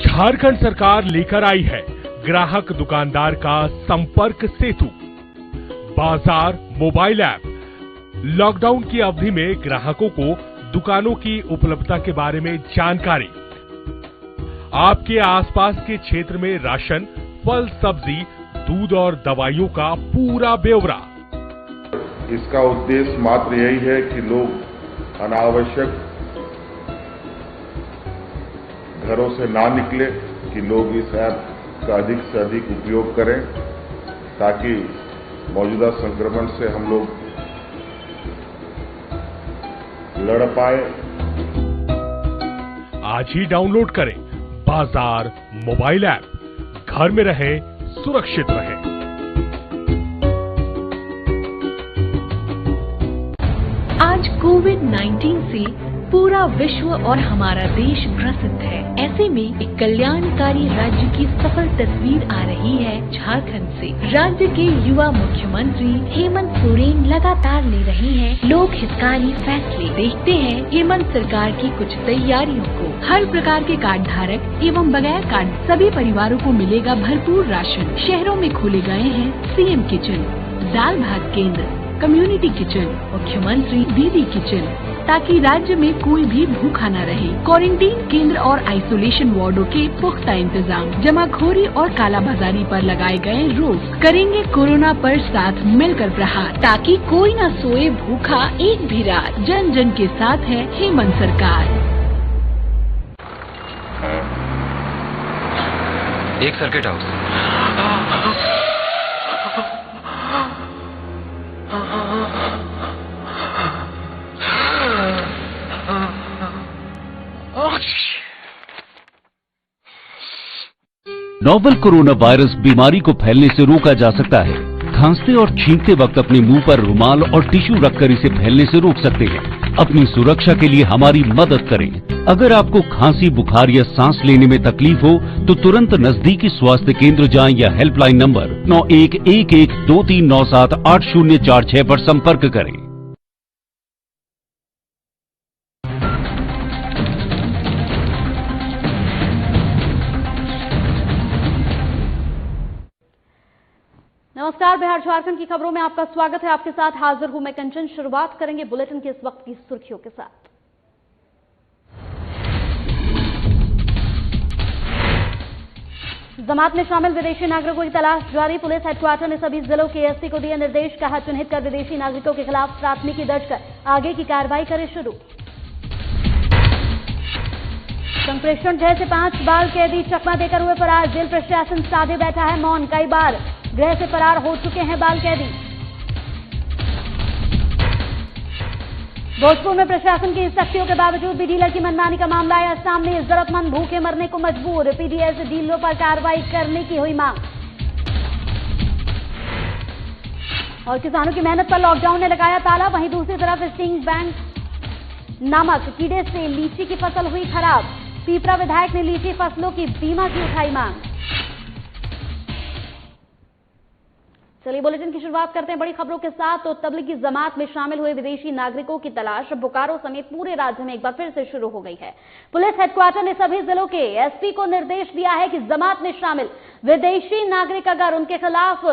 झारखंड सरकार लेकर आई है ग्राहक दुकानदार का संपर्क सेतु बाजार मोबाइल ऐप। लॉकडाउन की अवधि में ग्राहकों को दुकानों की उपलब्धता के बारे में जानकारी, आपके आसपास के क्षेत्र में राशन, फल, सब्जी, दूध और दवाइयों का पूरा ब्यौरा। इसका उद्देश्य मात्र यही है कि लोग अनावश्यक घरों से ना निकले, कि लोग इस ऐप का अधिक से अधिक उपयोग करें ताकि मौजूदा संक्रमण से हम लोग लड़ पाए। आज ही डाउनलोड करें बाजार मोबाइल ऐप। घर में रहे, सुरक्षित रहे। आज कोविड-19 से पूरा विश्व और हमारा देश ग्रसित है। ऐसे में एक कल्याणकारी राज्य की सफल तस्वीर आ रही है झारखंड से। राज्य के युवा मुख्यमंत्री हेमंत सोरेन लगातार ले रहे हैं लोक हितकारी फैसले। देखते हैं हेमंत सरकार की कुछ तैयारियों को। हर प्रकार के कार्ड धारक एवं बगैर कार्ड सभी परिवारों को मिलेगा भरपूर राशन। शहरों में खोले गए हैं सीएम किचन, दाल भात केंद्र, कम्युनिटी किचन, मुख्यमंत्री दीदी किचन, ताकि राज्य में कोई भी भूखा न रहे। क्वारंटीन केंद्र और आइसोलेशन वार्डों के पुख्ता इंतजाम। जमाखोरी और कालाबाजारी पर लगाए गए रोक। करेंगे कोरोना पर साथ मिलकर प्रहार, ताकि कोई न सोए भूखा एक भी रात। जन जन के साथ है हेमंत सरकार। एक circuit house. Novel corona virus बीमारी को फैलने से रोका जा सकता है। खांसते और छींकते वक्त अपने मुंह पर रुमाल और टिश्यू रखकर इसे फैलने से रोक सकते हैं। अपनी सुरक्षा के लिए हमारी मदद करें। अगर आपको खांसी, बुखार या सांस लेने में तकलीफ हो तो तुरंत नजदीकी स्वास्थ्य केंद्र जाएं या हेल्पलाइन नंबर 911123978046 पर संपर्क करें। नमस्कार, बिहार झारखंड की खबरों में आपका स्वागत है। आपके साथ हाजिर हूं मैं कंचन। शुरुआत करेंगे बुलेटिन के इस वक्त की सुर्खियों के साथ। जमात में शामिल विदेशी नागरिकों की तलाश जारी। पुलिस हेडक्वार्टर ने सभी जिलों के एसपी को दिए निर्देश। कहा, चिन्हित कर विदेशी नागरिकों के खिलाफ प्राथमिकी दर्ज कर आगे की कार्रवाई करें शुरू। संप्रेषण गृह से 5 बाल कैदी चकमा देकर हुए फरार। जेल प्रशासन साधे बैठा है मौन। कई बार गृह से फरार हो चुके हैं बाल कैदी। भोजपुर में प्रशासन की सख्तियों के बावजूद भी डीलर की मनमानी का मामला आया सामने। जरूरतमंद भूखे मरने को मजबूर। पीडीएस डीलरों पर कार्रवाई करने की हुई मांग। और किसानों की मेहनत पर लॉकडाउन ने लगाया ताला। वहीं दूसरी तरफ स्टिंग बैंक नामक कीड़े से लीची की फसल हुई खराब। पीपरा विधायक ने लीची फसलों की बीमा की उठाई मांग। चलिए बुलेटिन की शुरुआत करते हैं बड़ी खबरों के साथ। तो तबलीगी जमात में शामिल हुए विदेशी नागरिकों की तलाश बोकारो समेत पूरे राज्य में एक बार फिर से शुरू हो गई है। पुलिस हेडक्वार्टर ने सभी जिलों के एसपी को निर्देश दिया है कि जमात में शामिल विदेशी नागरिक अगर उनके खिलाफ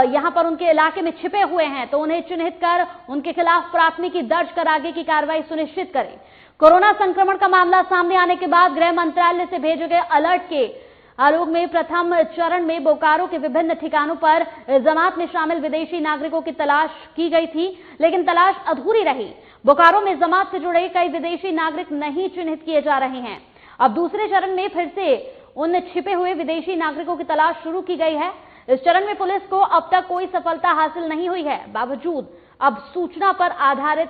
यहां पर उनके इलाके में छिपे हुए हैं तो उन्हें चिन्हित कर उनके खिलाफ प्राथमिकी दर्ज कर आगे की कार्रवाई सुनिश्चित करें। कोरोना संक्रमण का मामला सामने आने के बाद गृह मंत्रालय से भेजे गए अलर्ट के आलोक में प्रथम चरण में बोकारो के विभिन्न ठिकानों पर जमात में शामिल विदेशी नागरिकों की तलाश की गई थी, लेकिन तलाश अधूरी रही। बोकारो में जमात से जुड़े कई विदेशी नागरिक नहीं चिन्हित किए जा रहे हैं। अब दूसरे चरण में फिर से उन छिपे हुए विदेशी नागरिकों की तलाश शुरू की गई है। इस चरण में पुलिस को अब तक कोई सफलता हासिल नहीं हुई है, बावजूद अब सूचना पर आधारित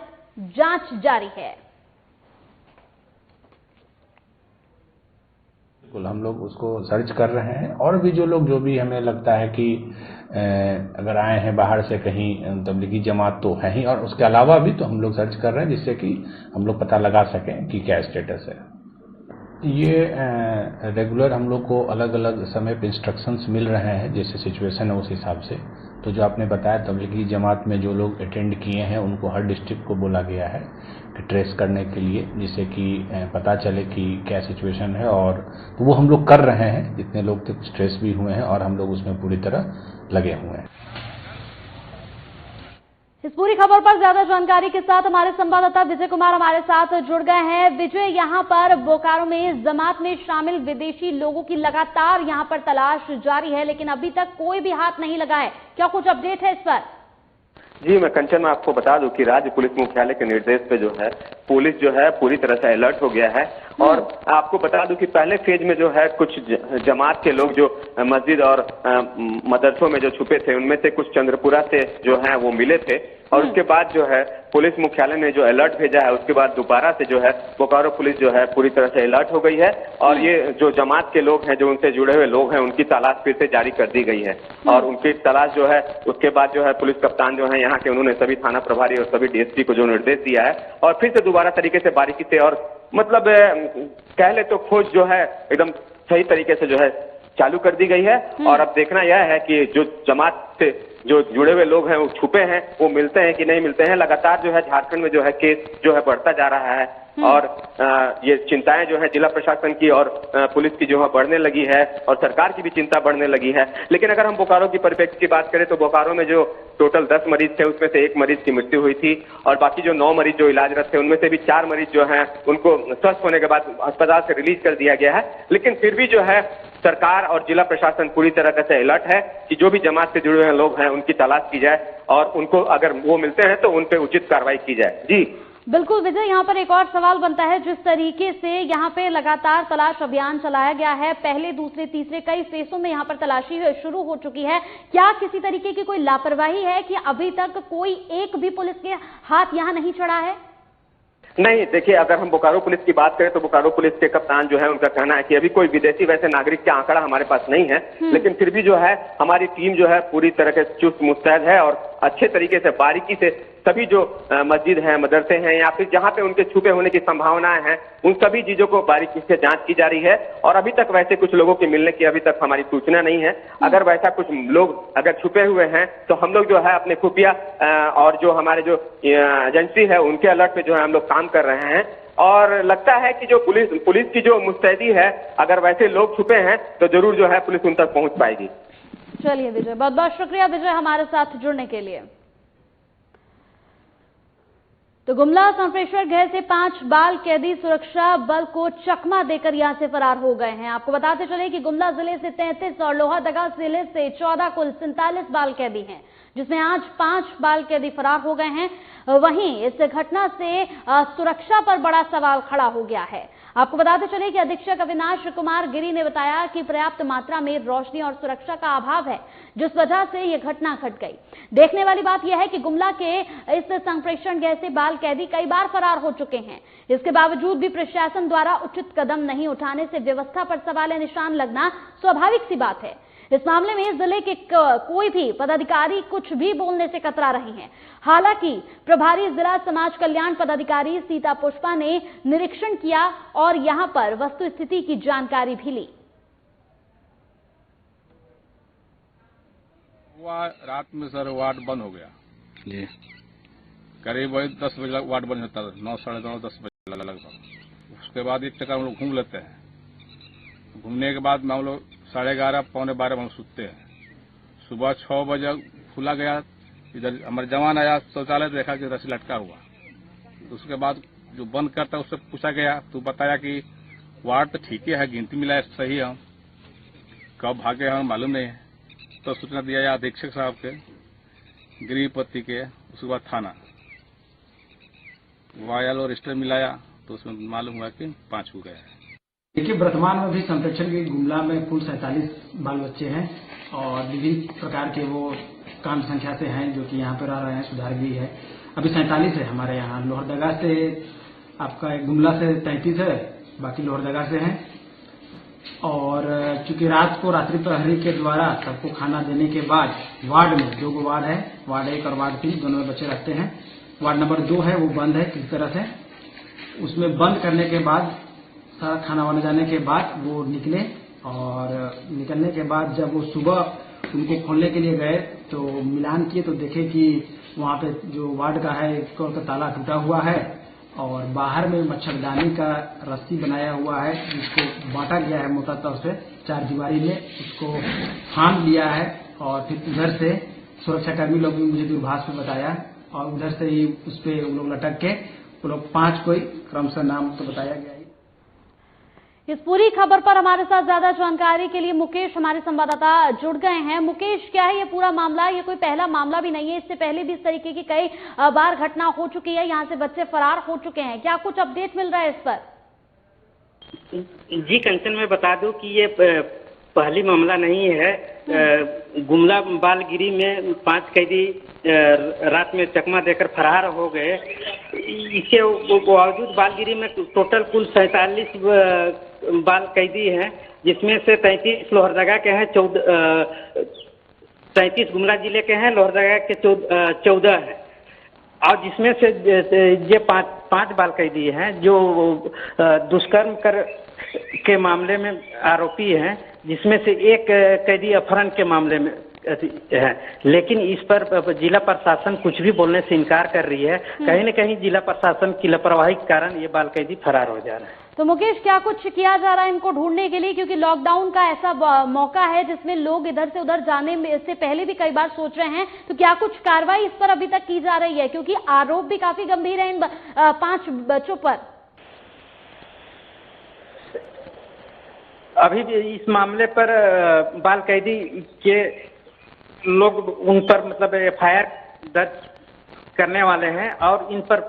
जांच जारी है। हम लोग उसको सर्च कर रहे हैं और भी जो भी हमें लगता है कि अगर आए हैं बाहर से कहीं तबलीगी जमात तो है ही, और उसके अलावा भी तो हम लोग सर्च कर रहे हैं जिससे कि हम लोग पता लगा सकें कि क्या स्टेटस है। ये रेगुलर हम लोग को अलग अलग समय पे इंस्ट्रक्शंस मिल रहे हैं, जैसे सिचुएशन है उस हिसाब से तो जो आपने बताया तबलीगी जमात में जो लोग अटेंड किए हैं उनको हर डिस्ट्रिक्ट को बोला गया है कि ट्रेस करने के लिए, जिससे कि पता चले कि क्या सिचुएशन है। और तो वो हम लोग कर रहे हैं, जितने लोग तक ट्रेस भी हुए हैं और हम लोग उसमें पूरी तरह लगे हुए हैं। इस पूरी खबर पर ज्यादा जानकारी के साथ हमारे संवाददाता विजय कुमार हमारे साथ जुड़ गए हैं। विजय, यहां पर बोकारो में जमात में शामिल विदेशी लोगों की लगातार यहां पर तलाश जारी है, लेकिन अभी तक कोई भी हाथ नहीं लगा है। क्या कुछ अपडेट है इस पर? जी, मैं कंचन में आपको बता दूं कि राज्य पुलिस मुख्यालय के निर्देश पे जो है पुलिस जो है पूरी तरह से अलर्ट हो गया है। और आपको बता दूं कि पहले फेज में जो है कुछ जमात के लोग जो मस्जिद और मदरसों में जो छुपे थे, उनमें से कुछ चंद्रपुरा से जो है वो मिले थे। और उसके बाद जो है पुलिस मुख्यालय ने जो अलर्ट भेजा है, उसके बाद दोबारा से जो है बोकारो पुलिस जो है पूरी तरह से अलर्ट हो गई है। और ये जो जमात के लोग हैं, जो उनसे जुड़े हुए लोग हैं, उनकी तलाश फिर से जारी कर दी गई है। और उनकी तलाश जो है उसके बाद जो है पुलिस कप्तान जो है यहाँ के, उन्होंने सभी थाना प्रभारी और सभी डीएसपी को जो निर्देश दिया है और फिर से दोबारा तरीके से बारीकी से और मतलब कह ले तो खोज जो है एकदम सही तरीके से जो है चालू कर दी गई है। और अब देखना यह है कि जो जमात से जो जुड़े हुए लोग हैं वो छुपे हैं, वो मिलते हैं कि नहीं मिलते हैं। लगातार जो है झारखंड में जो है केस जो है बढ़ता जा रहा है और ये चिंताएं जो है जिला प्रशासन की और पुलिस की जो है बढ़ने लगी है और सरकार की भी चिंता बढ़ने लगी है। लेकिन अगर हम बोकारो की परिप्रेक्ष्य की बात करें तो बोकारो में जो टोटल 10 मरीज थे, उसमें से 1 मरीज की मृत्यु हुई थी और बाकी जो 9 मरीज जो इलाजरत थे, उनमें से भी 4 मरीज जो हैं उनको स्वस्थ होने के बाद अस्पताल से रिलीज कर दिया गया है। लेकिन फिर भी जो है सरकार और जिला प्रशासन पूरी तरह से अलर्ट है कि जो भी जमात से जुड़े हुए लोग हैं उनकी तलाश की जाए और उनको अगर वो मिलते हैं तो उन पे उचित कार्रवाई की जाए। जी बिल्कुल विजय, यहाँ पर एक और सवाल बनता है, जिस तरीके से यहाँ पे लगातार तलाश अभियान चलाया गया है, पहले दूसरे तीसरे कई फेसों में यहाँ पर तलाशी शुरू हो चुकी है, क्या किसी तरीके की कोई लापरवाही है कि अभी तक कोई एक भी पुलिस के हाथ यहाँ नहीं चढ़ा है? नहीं, देखिए, अगर हम बोकारो पुलिस की बात करें तो बोकारो पुलिस के कप्तान जो है उनका कहना है कि अभी कोई विदेशी वैसे नागरिक का आंकड़ा हमारे पास नहीं है, लेकिन फिर भी जो है हमारी टीम जो है पूरी तरह से चुस्त मुस्तैद है और अच्छे तरीके से बारीकी से सभी जो मस्जिद हैं, मदरसे हैं या फिर जहां पे उनके छुपे होने की संभावनाएं हैं, उन सभी चीजों को बारीकी से जांच की जा रही है। और अभी तक वैसे कुछ लोगों के मिलने की अभी तक हमारी सूचना नहीं है। अगर वैसा कुछ लोग अगर छुपे हुए हैं तो हम लोग जो है अपने खुफिया और जो हमारे जो एजेंसी है उनके अलर्ट पे जो है हम लोग काम कर रहे हैं। और लगता है कि जो पुलिस की जो मुस्तैदी है, अगर वैसे लोग छुपे हैं तो जरूर जो है पुलिस उन तक पहुंच पाएगी। चलिए विजय, बहुत बहुत शुक्रिया विजय हमारे साथ जुड़ने के लिए। तो गुमला संप्रेषण गृह से 5 बाल कैदी सुरक्षा बल को चकमा देकर यहां से फरार हो गए हैं। आपको बताते चले कि गुमला जिले से 33 और लोहरदगा जिले से 14 कुल 47 बाल कैदी हैं, जिसमें आज 5 बाल कैदी फरार हो गए हैं। वहीं इस घटना से सुरक्षा पर बड़ा सवाल खड़ा हो गया है। आपको बताते चले कि अधीक्षक अविनाश कुमार गिरी ने बताया कि पर्याप्त मात्रा में रोशनी और सुरक्षा का अभाव है, जिस वजह से यह घटना घट गई। देखने वाली बात यह है कि गुमला के इस संप्रेषण गृह से बाल कैदी कई बार फरार हो चुके हैं। इसके बावजूद भी प्रशासन द्वारा उचित कदम नहीं उठाने से व्यवस्था पर सवाल निशान लगना स्वाभाविक सी बात है। इस मामले में जिले के कोई भी पदाधिकारी कुछ भी बोलने से कतरा रहे हैं। हालांकि प्रभारी जिला समाज कल्याण पदाधिकारी सीता पुष्पा ने निरीक्षण किया और यहां पर वस्तु स्थिति की जानकारी भी ली। रात में सर वार्ड बंद हो गया जी, करीब 10 बजे वार्ड बंद होता था, 9, साढ़े 9, 10 बजे लगभग। उसके बाद 1 टका हम लोग घूम लेते हैं। घूमने के बाद में हम लोग 11:30, पौने 12 में सुतते हैं। सुबह 6 बजे खुला गया, इधर हमारे जवान आया शौचालय, देखा कि रस्सी लटका हुआ। उसके बाद जो बंद करता उससे पूछा गया तो बताया कि वार्ड तो ठीक है, गिनती मिला सही है, कब भागे हमें मालूम नहीं है। तो सूचना दिया अधीक्षक साहब के, गृहपति के, उसके बाद थाना वायल और रजिस्टर मिलाया तो उसमें मालूम हुआ कि 5 हो गया है। देखिए, वर्तमान में भी संप्रेषण के गुमला में कुल 47 बाल बच्चे हैं और विभिन्न प्रकार के वो कांड संख्या से हैं जो कि यहाँ पर आ रहे हैं, सुधार भी है। अभी 47 है हमारे यहाँ। लोहरदगा से आपका गुमला से 33 है, बाकी लोहरदगा से हैं। और चूंकि रात को रात्रि प्रहरी के द्वारा सबको खाना देने के बाद वार्ड में 2 वार्ड है, वार्ड 1 और वार्ड 3 दोनों में बच्चे रखते हैं। वार्ड नंबर 2 है वो बंद है किसी तरह से। उसमें बंद करने के बाद सारा खाना वाना जाने के बाद वो निकले और निकलने के बाद जब वो सुबह उनको खोलने के लिए गए तो मिलान किए तो देखे कि वहाँ पे जो वार्ड का है का ताला टूटा हुआ है और बाहर में मच्छरदानी का रस्सी बनाया हुआ है जिसको बांटा गया है मोटा तौर से 4 दीवारी में, उसको फांद लिया है और फिर उधर से सुरक्षाकर्मी लोग भी मुझे दूरभाष में बताया और उधर से ही उस पे वो लोग लटक के वो लोग 5 कोई क्रमशः नाम तो बताया गया है। इस पूरी खबर पर हमारे साथ ज्यादा जानकारी के लिए मुकेश हमारे संवाददाता जुड़ गए हैं। मुकेश, क्या है ये पूरा मामला? ये कोई पहला मामला भी नहीं है, इससे पहले भी इस तरीके की कई बार घटना हो चुकी है, यहाँ से बच्चे फरार हो चुके हैं। क्या कुछ अपडेट मिल रहा है इस पर? जी कंचन, मैं बता दूं कि ये पहली मामला नहीं है। गुमला बालगिरी में 5 कैदी रात में चकमा देकर फरार हो गए। इसके बावजूद बालगिरी में टोटल कुल 47 बाल कैदी हैं, जिसमें से 33 लोहरदगा के हैं, 33 गुमला जिले के हैं, लोहरदगा के 14 हैं और जिसमें से ये 5 बाल कैदी हैं जो दुष्कर्म के मामले में आरोपी हैं, जिसमें से एक कैदी अपहरण के मामले में है। लेकिन इस पर जिला प्रशासन कुछ भी बोलने से इनकार कर रही है। कहीं न कहीं जिला प्रशासन की लापरवाही के कारण ये बाल कैदी फरार हो जा रहे हैं। तो मुकेश, क्या कुछ किया जा रहा है इनको ढूंढने के लिए? क्योंकि लॉकडाउन का ऐसा मौका है जिसमें लोग इधर से उधर जाने में से पहले भी कई बार सोच रहे हैं, तो क्या कुछ कार्रवाई इस पर अभी तक की जा रही है? क्योंकि आरोप भी काफी गंभीर है इन 5 बच्चों पर। अभी भी इस मामले पर बाल कैदी के लोग उन पर मतलब FIR दर्ज करने वाले हैं और इन पर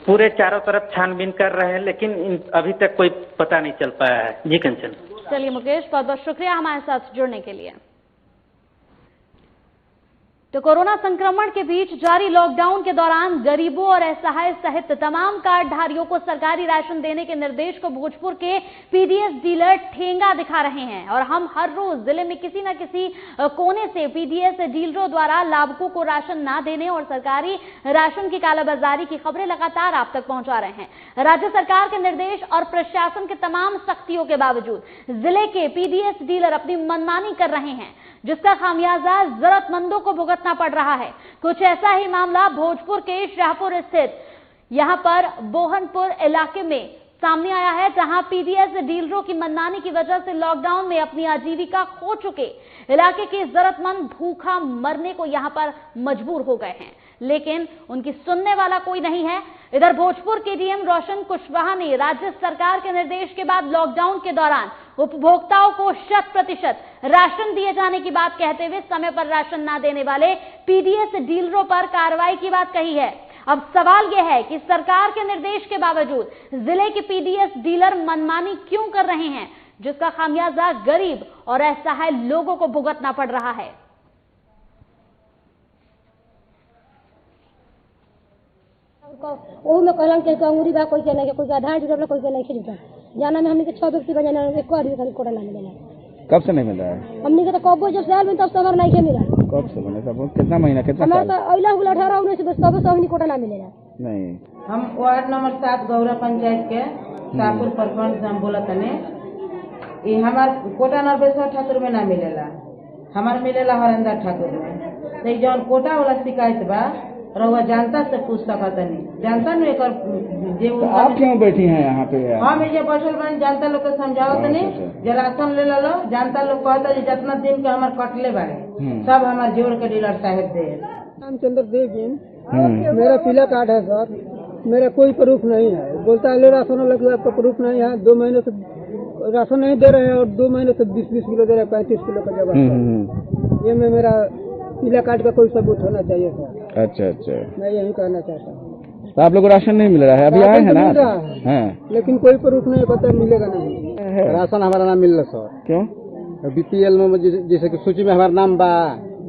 पूरे चारों तरफ छानबीन कर रहे हैं, लेकिन अभी तक कोई पता नहीं चल पाया है। जी कंचन। चलिए मुकेश, बहुत बहुत शुक्रिया हमारे साथ जुड़ने के लिए। तो कोरोना संक्रमण के बीच जारी लॉकडाउन के दौरान गरीबों और असहाय सहित तमाम कार्डधारियों को सरकारी राशन देने के निर्देश को भोजपुर के पीडीएस डीलर ठेंगा दिखा रहे हैं और हम हर रोज जिले में किसी न किसी कोने से पीडीएस डीलरों द्वारा लाभुकों को राशन ना देने और सरकारी राशन की कालाबाजारी की खबरें लगातार आप तक पहुंचा रहे हैं। राज्य सरकार के निर्देश और प्रशासन के तमाम सख्तियों के बावजूद जिले के पीडीएस डीलर अपनी मनमानी कर रहे हैं, जिसका खामियाजा जरूरतमंदों को भुगतना पड़ रहा है। कुछ ऐसा ही मामला भोजपुर के शाहपुर स्थित यहां पर बोहनपुर इलाके में सामने आया है, जहां पीडीएस डीलरों की मनमानी की वजह से लॉकडाउन में अपनी आजीविका खो चुके इलाके के जरूरतमंद भूखा मरने को यहां पर मजबूर हो गए हैं, लेकिन उनकी सुनने वाला कोई नहीं है। इधर भोजपुर के डीएम रोशन कुशवाहा ने राज्य सरकार के निर्देश के बाद लॉकडाउन के दौरान उपभोक्ताओं को 100% राशन दिए जाने की बात कहते हुए समय पर राशन न देने वाले पीडीएस डीलरों पर कार्रवाई की बात कही है। अब सवाल यह है कि सरकार के निर्देश के बावजूद जिले के पीडीएस डीलर मनमानी क्यों कर रहे हैं, जिसका खामियाजा गरीब और असहाय लोगों को भुगतना पड़ रहा है। में कहलन के अंगूरी बा कोई के नहीं, कोई का आधार जुटल, कोई के नहीं जुटल। जाना में हमने के 6 व्यक्ति बजाना एक आदमी खाली कोटा ना मिलेला। कब से नहीं मिल रहा है? हमने के तो कबो जब साल में तब से हमारा नहीं के मिला। कब से बने? तब कितना महीना कितना हमारा तो अइला 18 19 बस तब से हमने कोटा ना मिलेला। नहीं, हम वार्ड नंबर 7 गौरा पंचायत के शाहपुर प्रखंड से हम बोलत हने। ये हमार कोटा नरबेश्वर ठाकुर में ना मिलेला, हमार मिलेला हरेंद्र ठाकुर में। तो जौन कोटा वाला शिकायत बा रउआ जनता से पूछ सकत नहीं, जनता ने एकर जे तो आप क्यों बैठी हैं यहाँ पे? हम ये बैठल बन जनता लोग के समझावत नहीं, जे राशन ले लो जनता लोग कहता है जितना दिन के हमार कटले बारे सब हमार जोड़ के डीलर साहब दे। रामचंद्र देव जी, मेरा पीला कार्ड है सर, मेरा कोई प्रूफ नहीं है। बोलता है ले राशन वाला आपका प्रूफ नहीं है, 2 महीने से राशन नहीं दे रहे हैं और 2 महीने से 20-20 किलो दे रहे हैं, 35 किलो का जगह। ये में मेरा पीला कार्ड का कोई सबूत होना चाहिए सर। अच्छा अच्छा, मैं यही कहना चाहता हूँ। तो आप लोग को राशन नहीं मिल रहा है? अभी आए हैं ना? हाँ, लेकिन कोई प्रूफ नहीं पता मिलेगा नहीं। राशन हमारा नाम मिल रहा सर। क्यों? बीपीएल में जैसे कि सूची में हमारा नाम बा,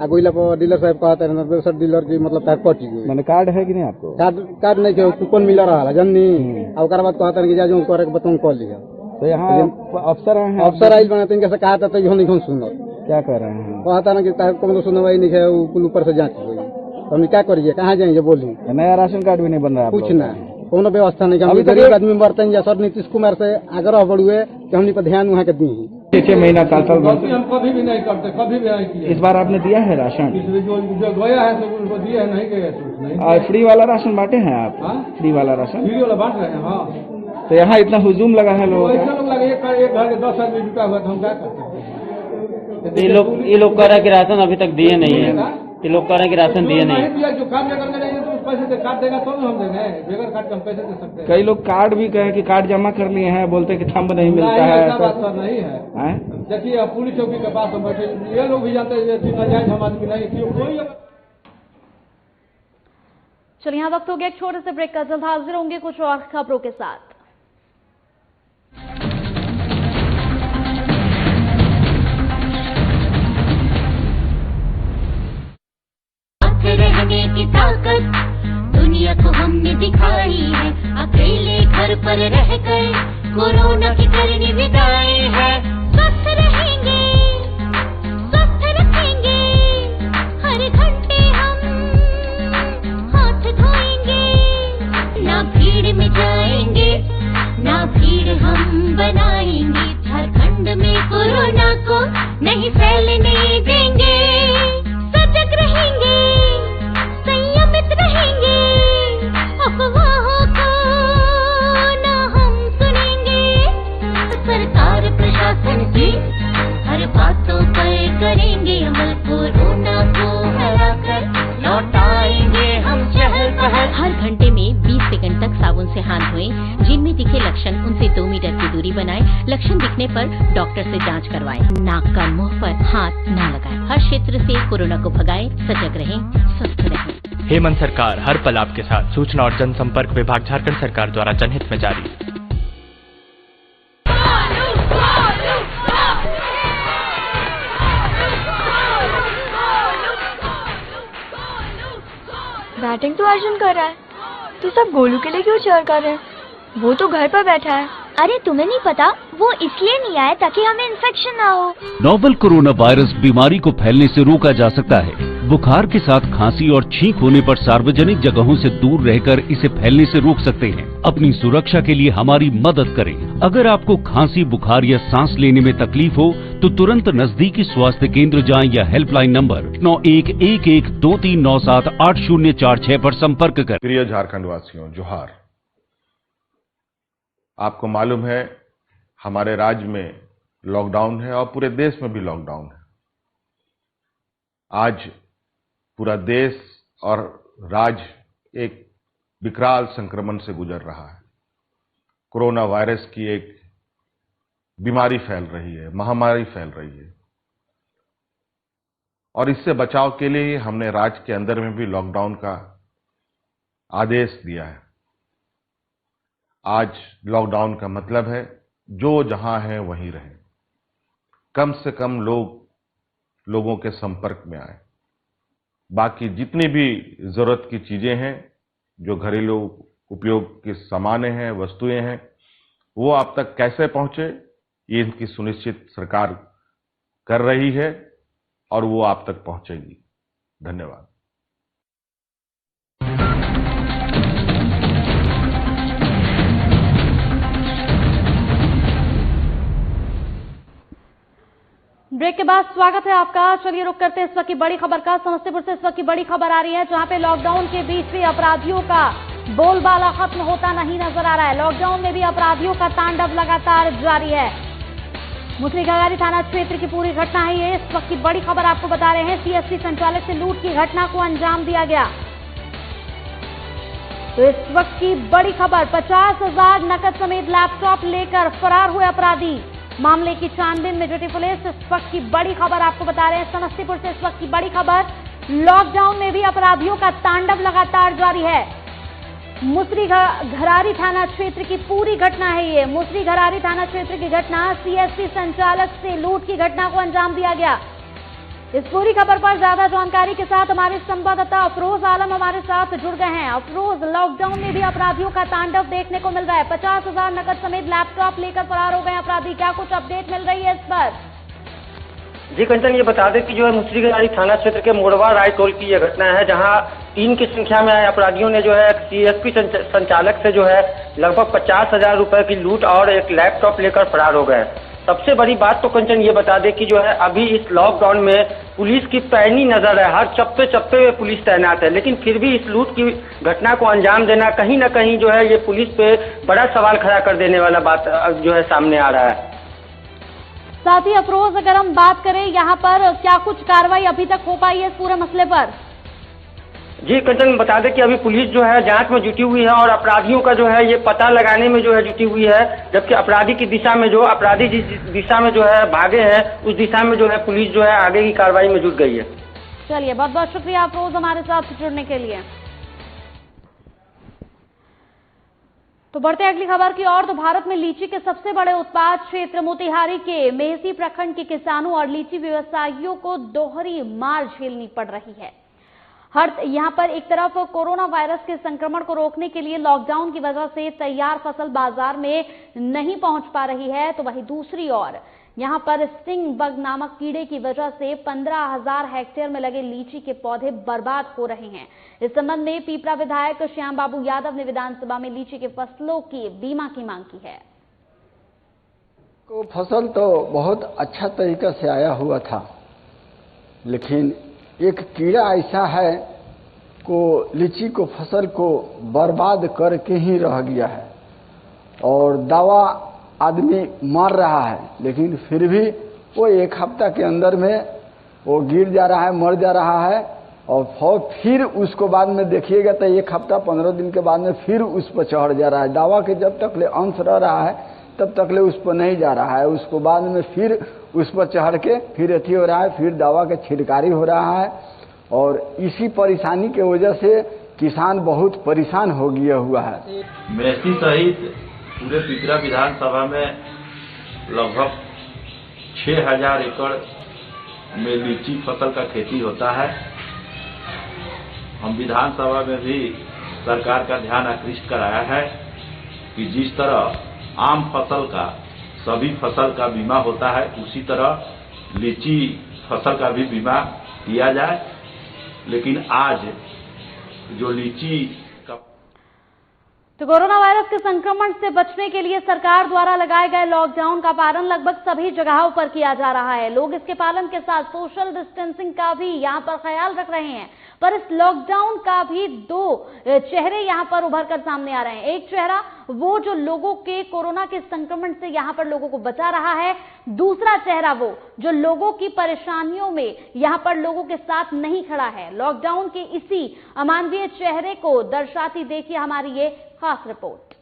अगोइला पर डीलर साहब कहते हैं सर डीलर की मतलब तार कट गई। मैंने कार्ड है कि नहीं आपको? कार्ड नहीं है, कूपन मिल रहा है जननी। और बाद कहते हैं कि जा जो करे बताऊँ कॉल लिया। तो यहाँ अफसर हैं? अफसर आई बनाते हैं, कैसे कहा था तो यह नहीं सुनो। क्या कर रहे हैं? कहता ना कि को सुनवाई नहीं है, ऊपर से जांच हुई। तो हम क्या करिए, कहाँ जाएंगे बोलिए? नया राशन कार्ड भी नहीं बन रहा? कुछ ना, कोनो व्यवस्था नहीं। अभी गरीब आदमी मरते हैं। सर नीतीश कुमार से आग्रह बढ़ुए कि हमने पर ध्यान वहाँ के दी। 6 महीना साल गलती हम कभी भी नहीं करते, कभी भी नहीं किए। इस बार आपने दिया है राशन? जो गया है तो उनको दिए है, नहीं गए तो नहीं। और फ्री वाला राशन बांटे हैं आप? हाँ? फ्री वाला राशन फ्री वाला बांट रहे हैं। हाँ, तो यहाँ इतना हुजूम लगा है लोगों ऐसा का। लोग लगे एक घर के 10 आदमी जुटा हुआ, तो हम क्या करते? ये लोग कह रहे हैं कि राशन अभी तक दिए नहीं है। ये लोग कह रहे हैं कि राशन दिए नहीं। जो कार्ड लेकर के जाएंगे तो उस पैसे से कार्ड देगा तो हम देंगे, बगैर कार्ड हम पैसे दे सकते हैं। कई लोग कार्ड भी कहे कि कार्ड जमा कर लिए हैं, बोलते हैं कि थंब नहीं मिलता है। ऐसा बात सर नहीं है। देखिए अब पुलिस चौकी के पास हम बैठे, ये लोग भी जानते हैं नाजायज हम आदमी नहीं क्यों कोई। चलिए यहाँ वक्त हो गया एक छोटे से ब्रेक का, जल्द हाजिर होंगे कुछ और खबरों के साथ। रहने की ताकत दुनिया को हमने दिखाई है, अकेले घर पर रहकर कोरोना की करनी विदाई है। स्वस्थ रहेंगे, स्वस्थ रखेंगे, हर घंटे हम हाथ धोएंगे, ना भीड़ में जाएंगे, ना भीड़ हम बनाएंगे। झारखंड में कोरोना को नहीं फैलने देंगे, सजग रहेंगे, संयमित रहेंगे, अफवाहों को ना हम सुनेंगे। सरकार प्रशासन की हर बातों पर करेंगे अमल, कोरोना को हराकर लौटाएंगे हम चहल पहल। हर घंटे में 20 सेकंड तक साबुन से हाथ धोएं। जिनमें दिखे लक्षण उनसे 2 मीटर की दूरी बनाएं। लक्षण दिखने पर डॉक्टर से जांच करवाएं। नाक कान मुंह पर हाथ न लगाएं। हर क्षेत्र से कोरोना को भगाएं। सजग रहें, स्वस्थ रहें। हेमंत सरकार हर पल आपके साथ। सूचना और जनसंपर्क विभाग झारखंड सरकार द्वारा जनहित में जारी। बैटिंग तो अर्जुन कर रहा है, तो सब गोलू के लिए क्यों चीयर कर रहे हैं? वो तो घर पर बैठा है। अरे तुम्हें नहीं पता, वो इसलिए नहीं आया ताकि हमें इन्फेक्शन ना हो। नोवल कोरोना वायरस बीमारी को फैलने से रोका जा सकता है। बुखार के साथ खांसी और छींक होने पर सार्वजनिक जगहों से दूर रहकर इसे फैलने से रोक सकते हैं। अपनी सुरक्षा के लिए हमारी मदद करें। अगर आपको खांसी, बुखार या सांस लेने में तकलीफ हो तो तुरंत नजदीकी स्वास्थ्य केंद्र जाएं या हेल्पलाइन नंबर 911123978046 पर संपर्क करें। प्रिय झारखंड वासियों, जोहार। आपको मालूम है हमारे राज्य में लॉकडाउन है और पूरे देश में भी लॉकडाउन है। आज पूरा देश और राज्य एक विकराल संक्रमण से गुजर रहा है। कोरोना वायरस की एक बीमारी फैल रही है, महामारी फैल रही है, और इससे बचाव के लिए हमने राज्य के अंदर में भी लॉकडाउन का आदेश दिया है। आज लॉकडाउन का मतलब है जो जहां है वहीं रहें, कम से कम लोगों के संपर्क में आए। बाकी जितनी भी जरूरत की चीजें हैं, जो घरेलू उपयोग के सामानें हैं, वस्तुएं हैं, वो आप तक कैसे पहुंचे, ये इनकी सुनिश्चित सरकार कर रही है और वो आप तक पहुंचेगी। धन्यवाद। ब्रेक के बाद स्वागत है आपका। चलिए रुक करते हैं इस वक्त की बड़ी खबर का। समस्तीपुर से इस वक्त की बड़ी खबर आ रही है, जहां पे लॉकडाउन के बीच भी अपराधियों का बोलबाला खत्म होता नहीं नजर आ रहा है। लॉकडाउन में भी अपराधियों का तांडव लगातार जारी है। मुसरी घगारी थाना क्षेत्र की पूरी घटना है ये। इस वक्त की बड़ी खबर आपको बता रहे हैं, सीएसपी संचालक से लूट की घटना को अंजाम दिया गया। तो इस वक्त की बड़ी खबर, 50,000 नकद समेत लैपटॉप लेकर फरार हुए अपराधी। मामले की छानबीन में जुटी पुलिस। इस वक्त की बड़ी खबर आपको बता रहे हैं, समस्तीपुर से इस वक्त की बड़ी खबर। लॉकडाउन में भी अपराधियों का तांडव लगातार जारी है। मुसरी घरारी थाना क्षेत्र की पूरी घटना है ये। मुसरी घरारी थाना क्षेत्र की घटना, सीएसपी संचालक से लूट की घटना को अंजाम दिया गया। इस पूरी खबर पर ज्यादा जानकारी के साथ हमारे संवाददाता अफरोज आलम हमारे साथ जुड़ गए हैं। अफरोज, लॉकडाउन में भी अपराधियों का तांडव देखने को मिल रहा है। 50,000 नकद समेत लैपटॉप लेकर फरार हो गए अपराधी। क्या कुछ अपडेट मिल रही है इस पर? जी कंचन, ये बता दें कि जो है मुसरी घरारी थाना क्षेत्र के मोड़वा राय टोल की यह घटना है, जहां 3 की संख्या में आए अपराधियों ने जो है सीएसपी संचालक से जो है लगभग 50,000 रुपए की लूट और एक लैपटॉप लेकर फरार हो गए। सबसे बड़ी बात तो कंचन ये बता दे कि जो है अभी इस लॉकडाउन में पुलिस की पैनी नजर है, हर चप्पे चप्पे में पुलिस तैनात है, लेकिन फिर भी इस लूट की घटना को अंजाम देना कहीं न कहीं जो है ये पुलिस पे बड़ा सवाल खड़ा कर देने वाला बात जो है सामने आ रहा है। साथ ही अफरोज, अगर हम बात करें यहाँ पर क्या कुछ कार्रवाई अभी तक हो पाई है इस पूरे मसले पर? जी कंचन, बता दें कि अभी पुलिस जो है जांच में जुटी हुई है और अपराधियों का जो है ये पता लगाने में जो है जुटी हुई है, जबकि अपराधी की दिशा में जो अपराधी जिस दिशा में जो है भागे हैं उस दिशा में जो है पुलिस जो है आगे की कार्रवाई में जुट गई है। चलिए, बहुत बहुत शुक्रिया अफरोज हमारे साथ जुड़ने के लिए। तो बढ़ते हैं अगली खबर की ओर। तो भारत में लीची के सबसे बड़े उत्पाद क्षेत्र मोतिहारी के मेहसी प्रखंड के किसानों और लीची व्यवसायियों को दोहरी मार झेलनी पड़ रही है। यहां पर एक तरफ कोरोना वायरस के संक्रमण को रोकने के लिए लॉकडाउन की वजह से तैयार फसल बाजार में नहीं पहुंच पा रही है, तो वहीं दूसरी ओर यहां पर स्टिंग बग नामक कीड़े की वजह से 15,000 हेक्टेयर में लगे लीची के पौधे बर्बाद हो रहे हैं। इस संबंध में पीपरा विधायक श्याम बाबू यादव ने विधानसभा में लीची के फसलों की बीमा की मांग की है। को फसल तो बहुत अच्छा तरीका से आया हुआ था, लेकिन एक कीड़ा ऐसा है को लीची को फसल को बर्बाद करके ही रह गया है और दवा आदमी मार रहा है, लेकिन फिर भी वो एक हफ्ता के अंदर में वो गिर जा रहा है, मर जा रहा है और फिर उसको बाद में देखिएगा तो एक हफ्ता 15 दिन के बाद में फिर उस पर चढ़ जा रहा है। दवा के जब तक ले अंश रह रहा है तब तक ले उस पर नहीं जा रहा है, उसको बाद में फिर उस पर चढ़ के फिर अथी हो रहा है, फिर दवा के छिड़कारी हो रहा है और इसी परेशानी के वजह से किसान बहुत परेशान हो गया हुआ है। मेहसी सहित पूरे पिपरा विधानसभा में लगभग 6,000 एकड़ में लीची फसल का खेती होता है। हम विधानसभा में भी सरकार का ध्यान आकृष्ट कराया है कि जिस तरह आम फसल का सभी फसल का बीमा होता है, उसी तरह लीची फसल का भी बीमा किया जाए। लेकिन आज जो लीची का तो कोरोना वायरस के संक्रमण से बचने के लिए सरकार द्वारा लगाए गए लॉकडाउन का पालन लगभग सभी जगहों पर किया जा रहा है। लोग इसके पालन के साथ सोशल डिस्टेंसिंग का भी यहां पर ख्याल रख रहे हैं, पर इस लॉकडाउन का भी दो चेहरे यहां पर उभर कर सामने आ रहे हैं। एक चेहरा वो जो लोगों के कोरोना के संक्रमण से यहां पर लोगों को बचा रहा है, दूसरा चेहरा वो जो लोगों की परेशानियों में यहां पर लोगों के साथ नहीं खड़ा है। लॉकडाउन के इसी अमानवीय चेहरे को दर्शाती देखिए हमारी ये खास रिपोर्ट।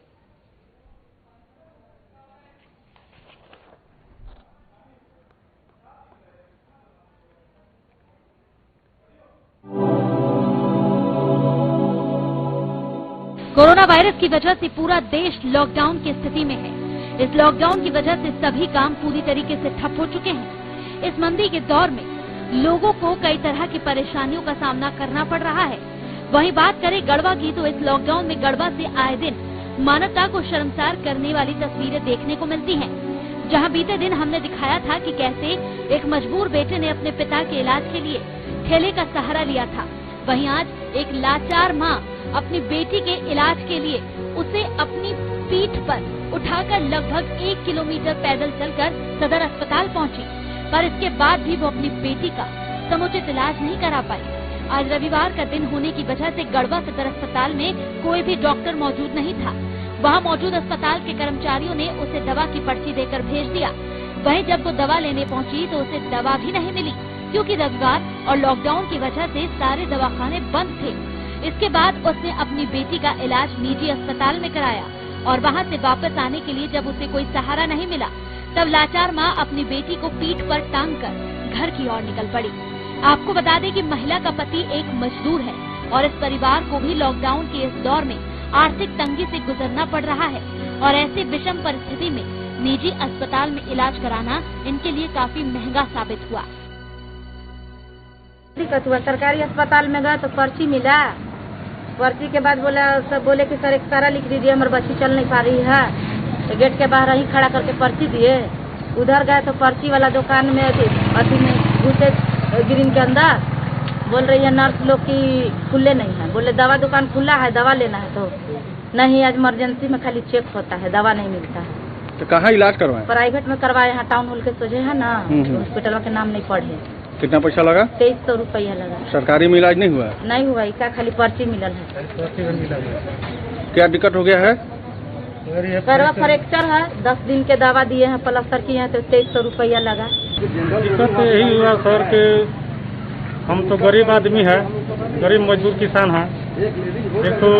कोरोना वायरस की वजह से पूरा देश लॉकडाउन की स्थिति में है। इस लॉकडाउन की वजह से सभी काम पूरी तरीके से ठप हो चुके हैं। इस मंदी के दौर में लोगों को कई तरह की परेशानियों का सामना करना पड़ रहा है। वहीं बात करें गढ़वा की, तो इस लॉकडाउन में गढ़वा से आए दिन मानवता को शर्मसार करने वाली तस्वीरें देखने को मिलती हैं। जहां बीते दिन हमने दिखाया था कि कैसे एक मजबूर बेटे ने अपने पिता के इलाज के लिए ठेले का सहारा लिया था, वहीं आज एक लाचार मां अपनी बेटी के इलाज के लिए उसे अपनी पीठ पर उठाकर लगभग 1 किलोमीटर पैदल चलकर सदर अस्पताल पहुंची, पर इसके बाद भी वो अपनी बेटी का समुचित इलाज नहीं करा पाई। आज रविवार का दिन होने की वजह से गढ़वा सदर अस्पताल में कोई भी डॉक्टर मौजूद नहीं था। वहां मौजूद अस्पताल के कर्मचारियों ने उसे दवा की पर्ची देकर भेज दिया। वहीं जब वो दवा लेने पहुंची तो उसे दवा भी नहीं मिली, क्योंकि रविवार और लॉकडाउन की वजह से सारे दवाखाने बंद थे। इसके बाद उसने अपनी बेटी का इलाज निजी अस्पताल में कराया और वहां से वापस आने के लिए जब उसे कोई सहारा नहीं मिला, तब लाचार मां अपनी बेटी को पीठ पर टांग कर घर की ओर निकल पड़ी। आपको बता दें कि महिला का पति एक मजदूर है और इस परिवार को भी लॉकडाउन के इस दौर में आर्थिक तंगी से गुजरना पड़ रहा है और ऐसी विषम परिस्थिति में निजी अस्पताल में इलाज कराना इनके लिए काफी महंगा साबित हुआ। दिक्कत हुआ, सरकारी अस्पताल में गए तो पर्ची मिला। पर्ची के बाद बोले कि सर एक सारा लिख दीजिए, हमारी बच्ची चल नहीं पा रही है। तो गेट के बाहर ही खड़ा करके पर्ची दिए। उधर गए तो पर्ची वाला दुकान में अथी में घुसे ग्रीन के अंदर, बोल रही है नर्स लोग की खुले नहीं है। बोले दवा दुकान खुला है, दवा लेना है तो नहीं, आज इमरजेंसी में खाली चेक होता है, दवा नहीं मिलता है। तो कहाँ इलाज करवाए? प्राइवेट में करवाए, यहाँ टाउन हॉल के सोझे है ना, हॉस्पिटल के नाम नहीं पढ़े। कितना पैसा लगा? 2300 रुपया लगा। सरकारी में इलाज नहीं हुआ? नहीं हुआ, इसका खाली पर्ची मिलल है। क्या दिक्कत हो गया है? पैरवा फ्रैक्चर है, 10 दिन के दवा दिए हैं, प्लास्टर किए हैं, तो 2300 रुपया लगा। दिक्कत तो यही हुआ सर कि हम तो गरीब आदमी है, गरीब मजदूर किसान है। देखो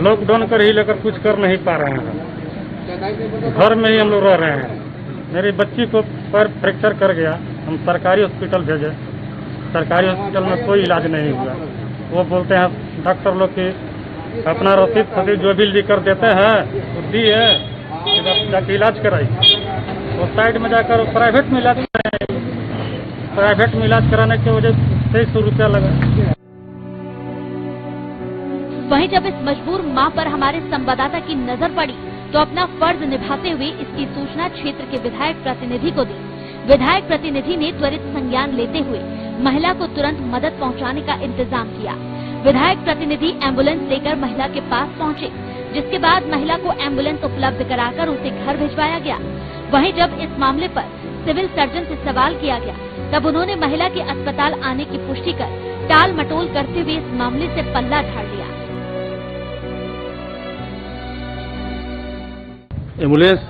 लॉकडाउन कर ही लेकर कुछ कर नहीं पा रहे हैं, घर में ही हम लोग रह रहे हैं। मेरी बच्ची को पैर फ्रैक्चर कर गया, हम सरकारी हॉस्पिटल भेजे, सरकारी हॉस्पिटल में कोई इलाज नहीं हुआ। वो बोलते हैं डॉक्टर लोग कि अपना रसीद फसीद जो भी लिख कर देते हैं वो दिए, फिर आप जाके इलाज कराइए। वो साइड में जाकर प्राइवेट में इलाज कराए, प्राइवेट में इलाज कराने की वजह से 2300 रुपया लगा। वहीं जब इस मजबूर मां पर हमारे संवाददाता की नजर पड़ी तो अपना फर्ज निभाते हुए इसकी सूचना क्षेत्र के विधायक प्रतिनिधि को दी। विधायक प्रतिनिधि ने त्वरित संज्ञान लेते हुए महिला को तुरंत मदद पहुंचाने का इंतजाम किया। विधायक प्रतिनिधि एम्बुलेंस लेकर महिला के पास पहुंचे, जिसके बाद महिला को एम्बुलेंस उपलब्ध कराकर उसे घर भिजवाया गया। वहीं जब इस मामले पर सिविल सर्जन से सवाल किया गया तब उन्होंने महिला के अस्पताल आने की पुष्टि कर टाल मटोल करते हुए इस मामले से पल्ला झाड़ लिया। एम्बुलेंस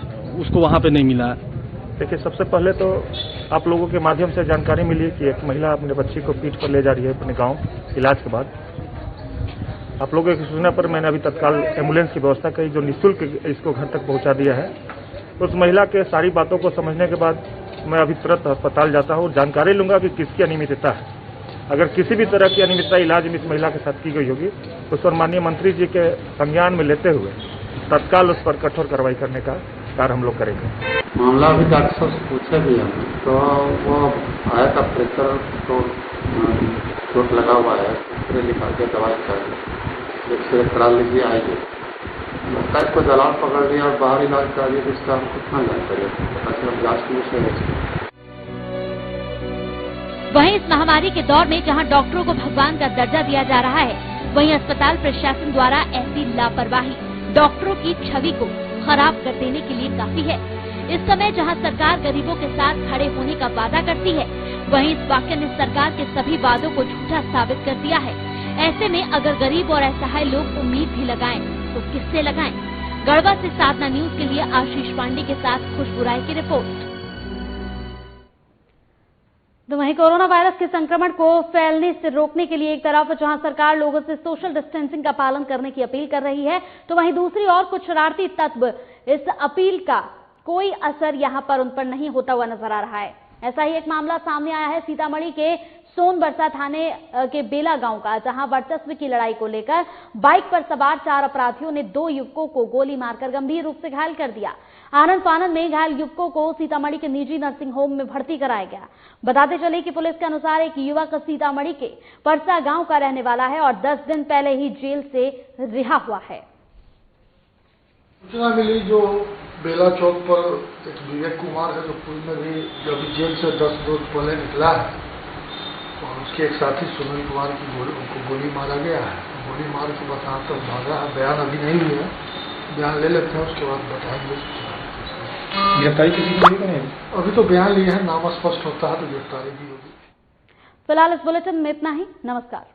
उसको वहाँ पे नहीं मिला। देखिए, सबसे पहले तो आप लोगों के माध्यम से जानकारी मिली कि एक महिला अपने बच्ची को पीठ पर ले जा रही है अपने गांव इलाज के बाद। आप लोगों की सूचना पर मैंने अभी तत्काल एम्बुलेंस की व्यवस्था की जो निःशुल्क इसको घर तक पहुंचा दिया है। तो उस महिला के सारी बातों को समझने के बाद मैं अभी तुरंत अस्पताल जाता हूँ और जानकारी लूंगा कि किसकी अनियमितता है। अगर किसी भी तरह की अनियमितता इलाज में इस महिला के साथ की गई होगी तो उस पर माननीय मंत्री जी के संज्ञान में लेते हुए तत्काल उस पर कठोर कार्रवाई करने का कार्य हम लोग करेंगे। मामला अभी डॉक्टर साहब से पूछा भी है, तो वो आया था फ्रैक्चर तो चोट लगा हुआ है, एक्सरे लिखा के दवाई कर एक्सरे करा लीजिए आइए। लगता है कोई दलाल पकड़ लिया और बाहर इलाज करा दिया, जिसका हम कितना जानते हैं जाँच की विषय है। वहीं इस महामारी के दौर में जहां डॉक्टरों को भगवान का दर्जा दिया जा रहा है, वहीं अस्पताल प्रशासन द्वारा ऐसी लापरवाही डॉक्टरों की छवि को खराब कर देने के लिए काफी है। इस समय जहां सरकार गरीबों के साथ खड़े होने का वादा करती है, वहीं इस वाक्य ने सरकार के सभी वादों को झूठा साबित कर दिया है। ऐसे में अगर गरीब और असहाय लोग उम्मीद भी लगाएं तो किससे लगाएं? गढ़वा से साधना न्यूज के लिए आशीष पांडे के साथ खुशबू राय की रिपोर्ट। तो वहीं कोरोना वायरस के संक्रमण को फैलने से रोकने के लिए एक तरफ जहां सरकार लोगों से सोशल डिस्टेंसिंग का पालन करने की अपील कर रही है, तो वहीं दूसरी ओर कुछ शरारती तत्व इस अपील का कोई असर यहां पर उन पर नहीं होता हुआ नजर आ रहा है। ऐसा ही एक मामला सामने आया है सीतामढ़ी के सोनबरसा थाने के बेला गांव का, जहां वर्चस्व की लड़ाई को लेकर बाइक पर सवार 4 अपराधियों ने 2 युवकों को गोली मारकर गंभीर रूप से घायल कर दिया। आनंद फानंद में घायल युवकों को सीतामढ़ी के निजी नर्सिंग होम में भर्ती कराया गया। बताते चले कि पुलिस के अनुसार एक युवक सीतामढ़ी के परसा गांव का रहने वाला है और 10 दिन पहले ही जेल से रिहा हुआ है। सूचना मिली जो बेला चौक पर एक विवेक कुमार है जो पूर्व में भी जब जेल से 10 रोज पहले निकला है, और उसके एक साथी सुनील कुमार की उनको गोली मारा गया है। गोली मार के बस यहाँ तक भागा है। बयान अभी नहीं लिया, बयान ले लेते हैं, उसके बाद बताएंगे। गिरफ्तारी किसी की हुई नहीं? अभी तो बयान लिए हैं, नाम स्पष्ट होता है तो गिरफ्तारी भी होगी। फिलहाल इस बुलेटिन में इतना ही। नमस्कार।